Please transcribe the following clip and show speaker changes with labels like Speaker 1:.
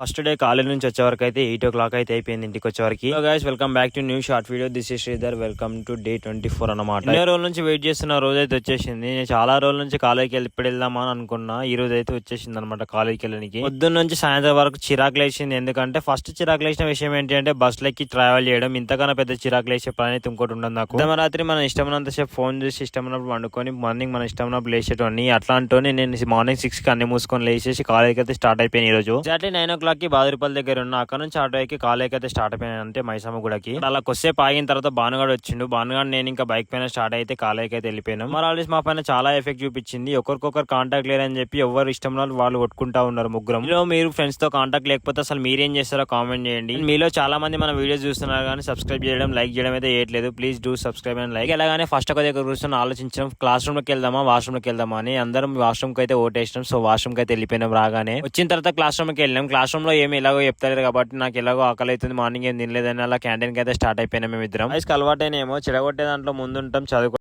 Speaker 1: First day college నుంచి వచ్చే వరకు అయితే 8 o'clock అయితే అయిపోయింది ఇంటికి వచ్చే వరకు. Guys welcome back to new short video. This is Sridhar. Welcome to day 24 అన్నమాట. ఎన్నో రోజుల నుంచి వెయిట్ చేస్తున్న రోజు అయితే వచ్చేసింది. నేను చాలా రోజుల నుంచి కాలేజ్కి వెళ్ళి ఇప్పుడు వెళ్దామా అని అనుకున్నా. ఈ రోజు అయితే వచ్చేసింది అనమాట కాలేజ్కి వెళ్ళడానికి. పొద్దున్న నుంచి సాయంత్రం వరకు చిరాకు లేచింది. ఎందుకంటే ఫస్ట్ చిరాకు లేచిన విషయం ఏంటి అంటే బస్సులకి ట్రావెల్ చేయడం. ఇంతకన్నా పెద్ద చిరాకు లేచే పని అయితే ఇంకోటి ఉండదు నాకు. రాత్రి మనం ఇష్టమైనంతసేపు ఫోన్ చూసి ఇష్టమైనప్పుడు వండుకొని మార్నింగ్ మనం ఇష్టమైనప్పుడు లేచేటోని. అట్లాంటి నేను మార్నింగ్ 6 కి అన్ని మూసుకొని లేచేసి కాలేజ్కి అయితే స్టార్ట్ అయిపోయింది ఈ రోజు. ఎగ్జాక్ట్లీ 9 o'clock కి బాదురుపల్లి దగ్గర ఉన్న అక్కడ నుంచి ఆటో ఎక్కి కాలేజ్కి అయితే స్టార్ట్ అయిపోయాను. అంటే మైసమ్మ గుడికి అలా కొద్దిసేపు ఆగిన తర్వాత భానుగాడు వచ్చిండు. భానుగాడు నేను ఇంకా బైక్ పైన స్టార్ట్ అయితే కాలేజ్కి అయితే వెళ్ళిపోయాను. మరి ఆల్రెడీ మా పైన చాలా ఎఫెక్ట్ చూపించింది. ఒకరికొకరు కాంటాక్ట్ లేరని చెప్పి ఎవరు ఇష్టం వాళ్ళు కొట్టుకుంటా ఉన్నారు ముగ్గురం. మీరు ఫ్రెండ్స్ తో కాంటాక్ట్ లేకపోతే అసలు మీరేం చేస్తారో కామెంట్ చేయండి. మీలో చాలా మంది మన వీడియోస్ చూస్తున్నారు కానీ సబ్స్క్రైబ్ చేయడం లైక్ చేయడం అయితే చేయట్లేదు. Please do subscribe and like. ఎలాగానే ఫస్ట్ ఒక దగ్గర కూర్చొని ఆలోచించడం క్లాస్ రూమ్ లోకి వెళ్దామా వాష్రూమ్ లోకి వెళ్దామా అని. అందరం వాష్రూమ్ కి అయితే ఓటేసినాం. సో వాష్రూమ్ కి అయితే వెళ్ళిపోయినాం. రాగానే వచ్చిన తర్వాత క్లాస్ రూమ్ కి వెళ్ళాం. క్లాస్ రూమ్ లో ఏమి ఎలాగో చెప్తారు కాబట్టి నాకు ఎలాగో ఆకలి అవుతుంది. మార్నింగ్ ఏం తినలేదని అలా క్యాంటీన్ కి అయితే స్టార్ట్ అయిపోయినాం. మేము ఇద్దరం అలవాటైనేమో చెడగొట్టే దాంట్లో ముందుంటాం చదువు